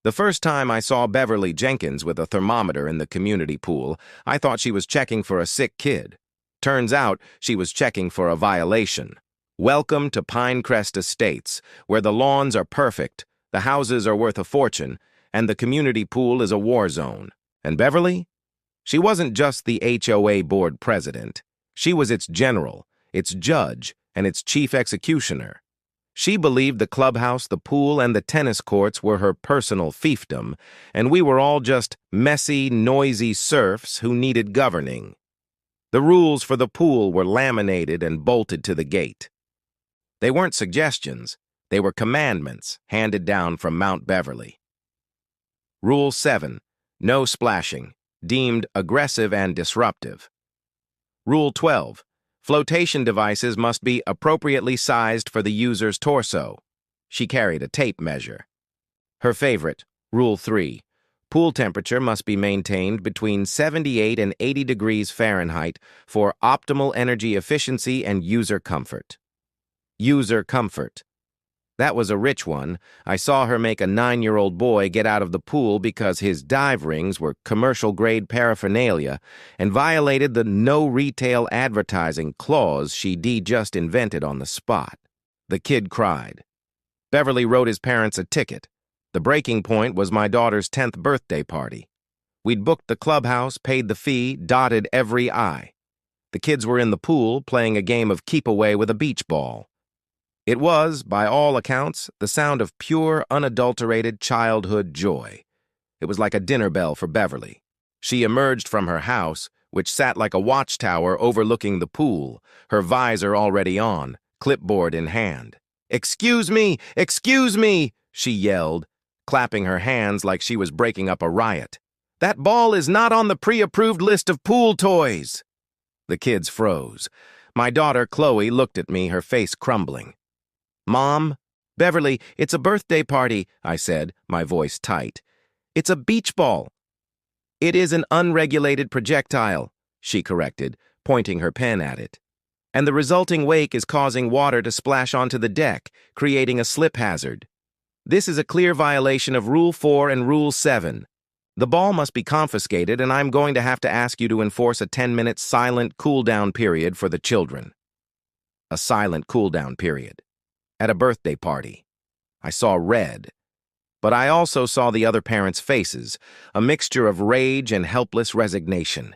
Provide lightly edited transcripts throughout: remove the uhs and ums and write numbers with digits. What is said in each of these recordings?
The first time I saw Beverly Jenkins with a thermometer in the community pool, I thought she was checking for a sick kid. Turns out she was checking for a violation. Welcome to Pinecrest Estates, where the lawns are perfect, the houses are worth a fortune, and the community pool is a war zone. And Beverly? She wasn't just the HOA board president. She was its general, its judge, and its chief executioner. She believed the clubhouse, the pool, and the tennis courts were her personal fiefdom, and we were all just messy, noisy serfs who needed governing. The rules for the pool were laminated and bolted to the gate. They weren't suggestions, they were commandments handed down from Mount Beverly. Rule 7. No splashing, deemed aggressive and disruptive. Rule 12. Flotation devices must be appropriately sized for the user's torso. She carried a tape measure. Her favorite, Rule 3. Pool temperature must be maintained between 78 and 80 degrees Fahrenheit for optimal energy efficiency and user comfort. User comfort. That was a rich one. I saw her make a 9-year-old boy get out of the pool because his dive rings were commercial-grade paraphernalia and violated the no retail advertising clause she just invented on the spot. The kid cried. Beverly wrote his parents a ticket. The breaking point was my daughter's 10th birthday party. We'd booked the clubhouse, paid the fee, dotted every I. The kids were in the pool playing a game of keep-away with a beach ball. It was, by all accounts, the sound of pure, unadulterated childhood joy. It was like a dinner bell for Beverly. She emerged from her house, which sat like a watchtower overlooking the pool, her visor already on, clipboard in hand. "Excuse me! Excuse me!" she yelled, clapping her hands like she was breaking up a riot. "That ball is not on the pre-approved list of pool toys!" The kids froze. My daughter, Chloe, looked at me, her face crumbling. "Mom, Beverly, it's a birthday party," I said, my voice tight. "It's a beach ball." "It is an unregulated projectile," she corrected, pointing her pen at it. "And the resulting wake is causing water to splash onto the deck, creating a slip hazard. This is a clear violation of Rule 4 and Rule 7. The ball must be confiscated, and I'm going to have to ask you to enforce a 10-minute silent cool-down period for the children." A silent cool-down period. At a birthday party. I saw red. But I also saw the other parents' faces, a mixture of rage and helpless resignation.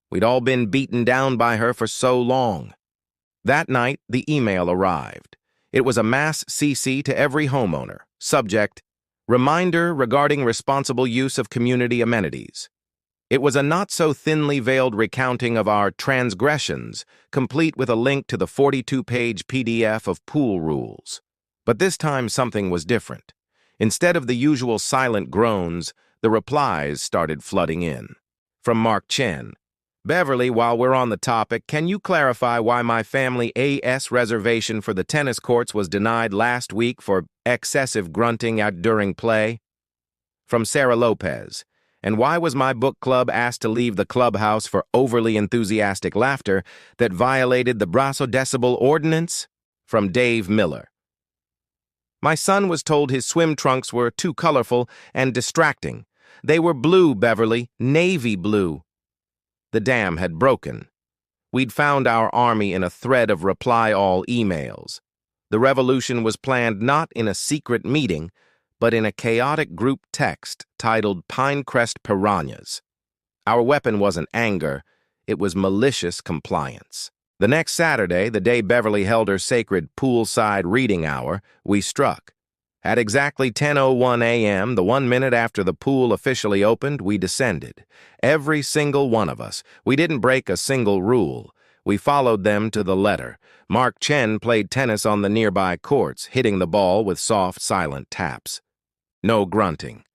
We'd all been beaten down by her for so long. That night, the email arrived. It was a mass CC to every homeowner. Subject, "Reminder regarding responsible use of community amenities." It was a not-so-thinly veiled recounting of our transgressions, complete with a link to the 42-page PDF of pool rules. But this time something was different. Instead of the usual silent groans, the replies started flooding in. From Mark Chen. "Beverly, while we're on the topic, can you clarify why my family AS reservation for the tennis courts was denied last week for excessive grunting during play?" From Sarah Lopez. "And why was my book club asked to leave the clubhouse for overly enthusiastic laughter that violated the Brasso-decibel ordinance?" From Dave Miller. "My son was told his swim trunks were too colorful and distracting. They were blue, Beverly, navy blue." The dam had broken. We'd found our army in a thread of reply-all emails. The revolution was planned not in a secret meeting, but in a chaotic group text titled Pinecrest Piranhas. Our weapon wasn't anger, it was malicious compliance. The next Saturday, the day Beverly held her sacred poolside reading hour, we struck. At exactly 10:01 a.m., the 1 minute after the pool officially opened, we descended. Every single one of us. We didn't break a single rule. We followed them to the letter. Mark Chen played tennis on the nearby courts, hitting the ball with soft, silent taps. No grunting.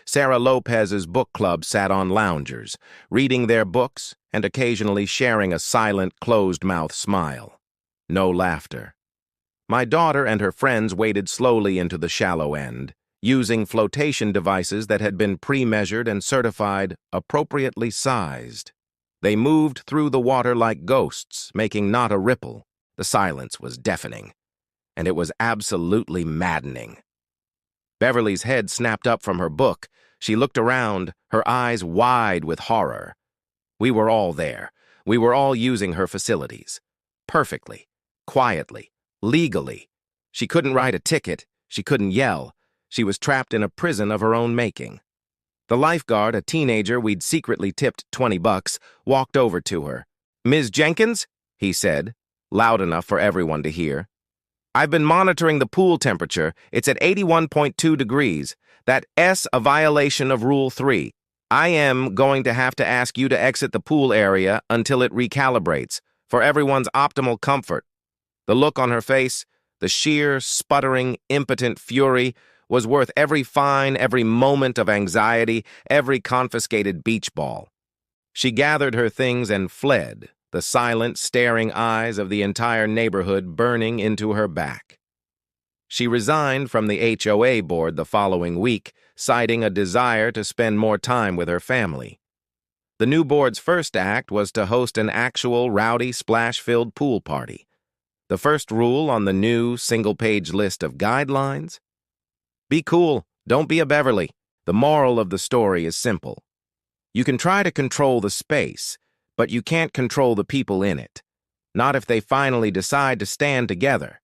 Sarah Lopez's book club sat on loungers, reading their books and occasionally sharing a silent, closed-mouth smile. No laughter. My daughter and her friends waded slowly into the shallow end, using flotation devices that had been pre-measured and certified appropriately sized. They moved through the water like ghosts, making not a ripple. The silence was deafening, and it was absolutely maddening. Beverly's head snapped up from her book. She looked around, her eyes wide with horror. We were all there. We were all using her facilities. Perfectly, quietly, legally. She couldn't write a ticket. She couldn't yell. She was trapped in a prison of her own making. The lifeguard, a teenager we'd secretly tipped $20, walked over to her. "Ms. Jenkins?" he said, loud enough for everyone to hear. "I've been monitoring the pool temperature. It's at 81.2 degrees. That's a violation of Rule 3. I am going to have to ask you to exit the pool area until it recalibrates, for everyone's optimal comfort." The look on her face, the sheer, sputtering, impotent fury, was worth every fine, every moment of anxiety, every confiscated beach ball. She gathered her things and fled, the silent, staring eyes of the entire neighborhood burning into her back. She resigned from the HOA board the following week, citing a desire to spend more time with her family. The new board's first act was to host an actual rowdy, splash-filled pool party. The first rule on the new, single-page list of guidelines: be cool, don't be a Beverly. The moral of the story is simple. You can try to control the space, but you can't control the people in it. Not if they finally decide to stand together.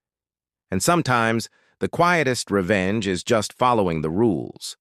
And sometimes, the quietest revenge is just following the rules.